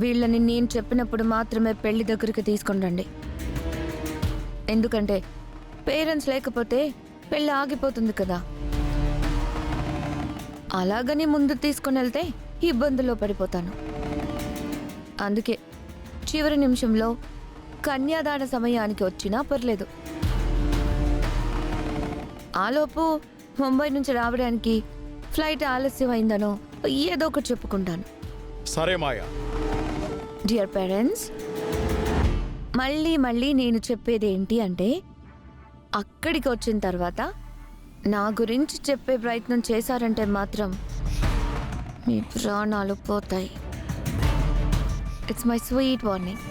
వీళ్ళని నేను చెప్పినప్పుడు మాత్రమే పెళ్లి దగ్గరికి తీసుకొని రండి. ఎందుకంటే పేరెంట్స్ లేకపోతే పెళ్ళి ఆగిపోతుంది కదా. అలాగని ముందు తీసుకొని వెళ్తే ఇబ్బందుల్లో పడిపోతాను. అందుకే చివరి నిమిషంలో కన్యాదాన సమయానికి వచ్చినా పర్లేదు. ఆలోపు ముంబై నుంచి రావడానికి ఫ్లైట్ ఆలస్యం అయిందనో ఏదో ఒకటి చెప్పుకుంటాను. సరే మాయా. డియర్ పేరెంట్స్, మళ్ళీ మళ్ళీ నేను చెప్పేది ఏంటి అంటే, అక్కడికి వచ్చిన తర్వాత నా గురించి చెప్పే ప్రయత్నం చేశారంటే మాత్రం మీ ప్రాణాలు పోతాయి. It's my sweet warning.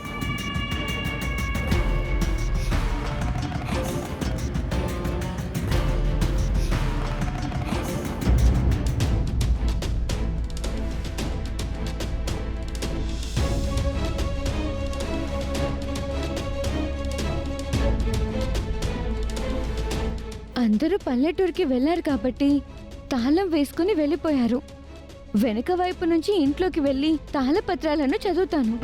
అందరూ పల్లెటూరికి వెళ్లారు కాబట్టి తాళం వేసుకుని వెళ్ళిపోయారు. వెనుక వైపు నుంచి ఇంట్లోకి వెళ్లి తాళపత్రాలను చదువుతాను.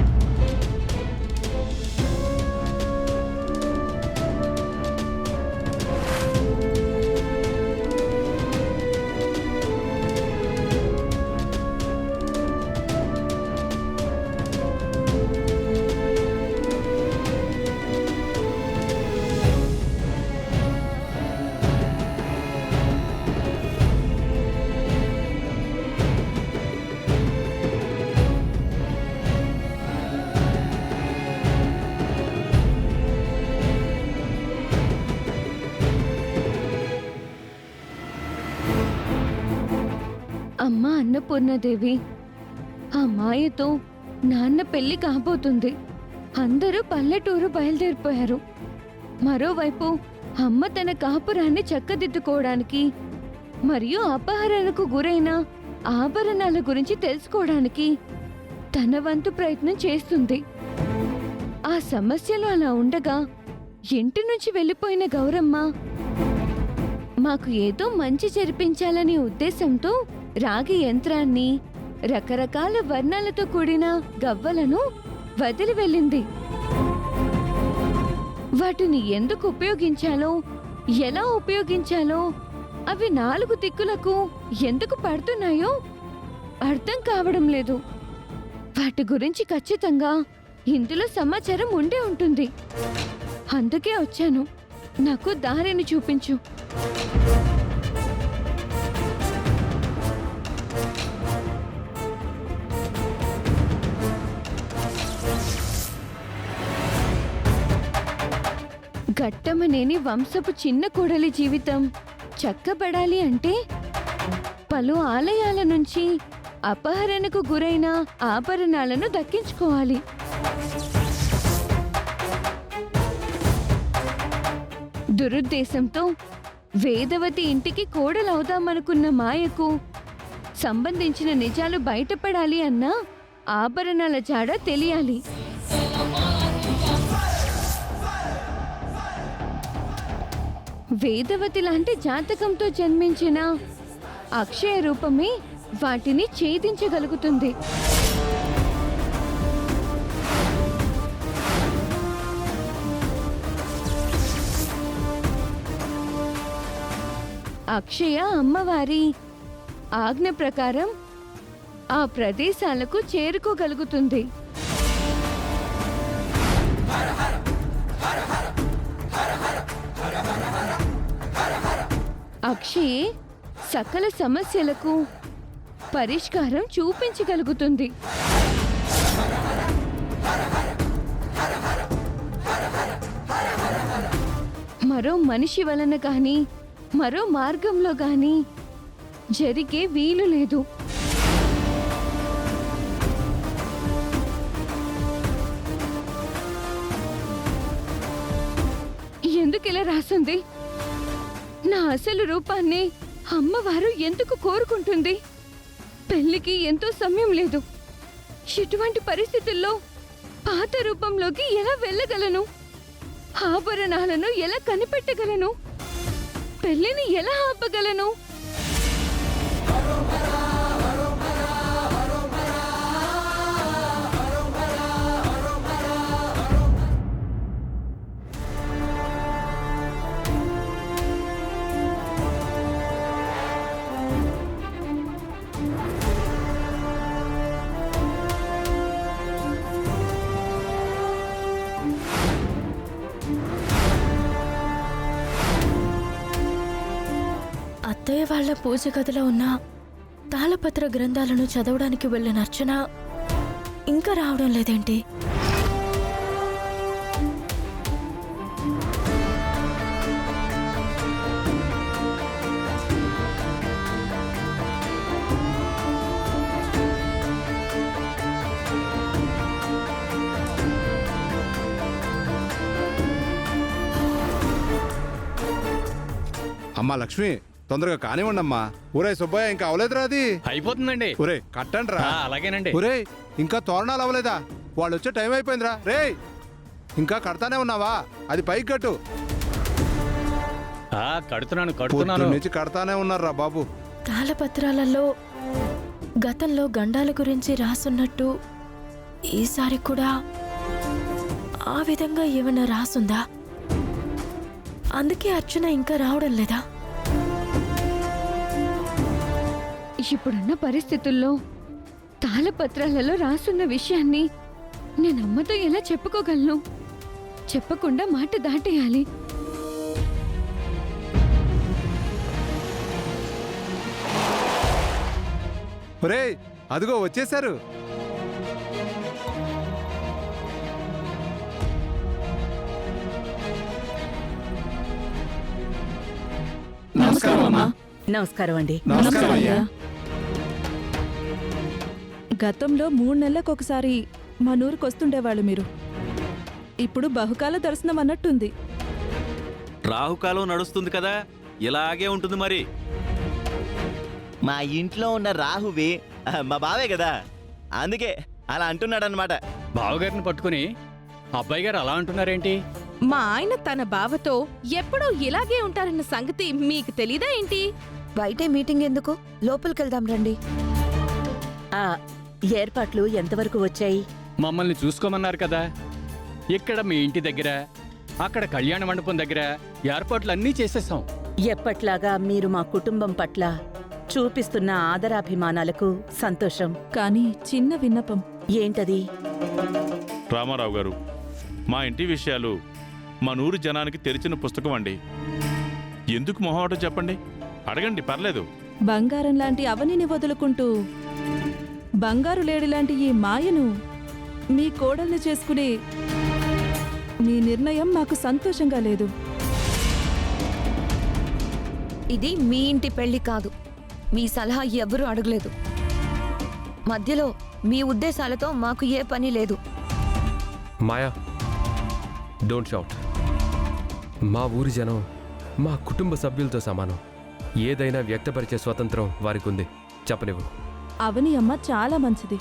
అమ్మ అన్నపూర్ణదేవి, ఆ మాయతో నాన్న పెళ్లి కాబోతుంది. అందరూ పల్లెటూరు బయలుదేరిపోయారు. మరోవైపు అమ్మ తన కాపురాన్ని చక్కదిద్దుకోవడానికి మరియు అపహరణకు గురైన ఆభరణాల గురించి తెలుసుకోవడానికి తన వంతు ప్రయత్నం చేస్తుంది. ఆ సమస్యలు అలా ఉండగా ఇంటి నుంచి వెళ్ళిపోయిన గౌరమ్మ మాకు ఏదో మంచి జరిపించాలనే ఉద్దేశంతో రాగి యంత్రాన్ని, రకరకాల వర్ణాలతో కూడిన గవ్వలను వదిలి వెళ్ళింది. వాటిని ఎందుకు ఉపయోగించాలో, ఎలా ఉపయోగించాలో, అవి 4 దిక్కులకు ఎందుకు పడుతున్నాయో అర్థం కావడం లేదు. వాటి గురించి ఖచ్చితంగా ఇందులో సమాచారం ఉండే ఉంటుంది. అందుకే వచ్చాను. నాకు దారిని చూపించు. ఘట్టమనేని వంశపు చిన్న కోడలి జీవితం చక్కబడాలి అంటే పలు ఆలయాల నుంచి అపహరణకు గురైన ఆభరణాలను దక్కించుకోవాలి. దురుద్దేశంతో వేదవతి ఇంటికి కోడలవుదామనుకున్న మాయకు సంబంధించిన నిజాలు బయటపడాలి అన్నా ఆభరణాల జాడ తెలియాలి. వేదవతి లాంటి జాతకంతో జన్మించిన అక్షయ రూపమే వాటిని ఛేదించగలుగుతుంది. అక్షయ అమ్మవారి ఆజ్ఞ ప్రకారం ఆ ప్రదేశాలకు చేరుకోగలుగుతుంది. అక్షయే సకల సమస్యలకు పరిష్కారం చూపించగలుగుతుంది. మరో మనిషి వలన గాని, మరో మార్గంలో గాని జరిగే వీలు లేదు. ఎందుకిలా రాసుంది? నా అసలు రూపాన్ని అమ్మవారు ఎందుకు కోరుకుంటుంది? పెళ్లికి ఎంతో సమయం లేదు. ఇటువంటి పరిస్థితుల్లో పాత రూపంలోకి ఎలా వెళ్ళగలను? ఆభరణాలను ఎలా కనిపెట్టగలను? పెళ్లిని ఎలా ఆపగలను? అత్తయ్య వాళ్ళ పూజ గదిలో ఉన్న తాళపత్ర గ్రంథాలను చదవడానికి వెళ్ళిన అర్చన ఇంకా రావడం లేదేంటి? అమ్మా లక్ష్మి, తొందరగా కానివ్వండి అమ్మా. ఊరే సుబ్బయ్య, ఇంకా అవలేదురా అది? అయిపోతుందండి. ఊరే కట్టండి రా. అలాగేనండి. ఊరే ఇంకా తోరణాలు అవ్వలేదా? వాళ్ళు వచ్చే టైం అయిపోయిందిరా. రే ఇంకా కడతానే ఉన్నావా? అది పైకి కట్టు. కడుతున్నాను నుంచి కడతానే ఉన్నారా బాబు. తాళపత్రాలలో గతంలో గండాల గురించి రాసున్నట్టు ఈసారి కూడా ఆ విధంగా ఏమైనా రాసుందా? అందుకే అర్చన ఇంకా రావడం లేదా? ఇప్పుడున్న పరిస్థితుల్లో తాళపత్రాలలో రాసున్న విషయాన్ని నేను అమ్మతో ఎలా చెప్పుకోగలను? చెప్పకుండా మాట దాటేయాలి. ఒరే అదిగో వచ్చేసారు. నమస్కారం అండి. నమస్కారం అయ్యా. గతంలో 3 నెలలకొకసారి మా నూరుకు వస్తుండేవాళ్ళు మీరు. ఇప్పుడు బహుకాల దర్శనం అన్నట్టుంది. రాహుకాలం నడుస్తుంది కదా, ఇలాగే ఉంటుంది మరి. మా ఇంట్లో ఉన్న రాహువి మా బావే కదా, అందుకే అలా అంటున్నాడనమాట. బావగారిని పట్టుకుని అబ్బాయి గారు అలా అంటున్నారేంటి? మా ఆయన తన బావతో ఎప్పుడూ ఇలాగే ఉంటారన్న సంగతి మీకు తెలీదా ఏంటి? బయటే మీటింగ్ ఎందుకు, లోపలికి వెళ్దాం రండి. ఆ ఏర్పాట్లు ఎంతవరకు వచ్చాయి? మమ్మల్ని చూసుకోమన్నారు కదా. ఇక్కడ మీ ఇంటి దగ్గర, అక్కడ కళ్యాణ మండపం దగ్గర ఏర్పాట్లు అన్నీ చేసేసాం. ఎప్పట్లాగా మీరు మా కుటుంబం పట్ల చూపిస్తున్న ఆదరాభిమానాలకు సంతోషం. కానీ చిన్న విన్నపం. ఏంటది? రామారావు గారు, మా ఇంటి విషయాలు మా నూరు జనానికి తెరిచిన పుస్తకం అండి. ఎందుకు మొహమాటం చెప్పండి, అడగండి, పర్లేదు. బంగారం లాంటి అవనిని వదులుకుంటూ బంగారు లేడి లాంటి ఈ మాయను మీ కోడల్ని చేసుకునే మీ నిర్ణయం మాకు సంతోషంగా లేదు. ఇది మీ ఇంటి పెళ్లి కాదు. మీ సలహా ఎవ్వరూ అడగలేదు. మధ్యలో మీ ఉద్దేశాలతో మాకు ఏ పని లేదు. మాయా, డోంట్ షౌట్. మా ఊరి జనం మా కుటుంబ సభ్యులతో సమానం. ఏదైనా వ్యక్తపరిచే స్వతంత్రం వారికి ఉంది. చెప్పనివ్వు. అవని అమ్మ చాలా మంచిది.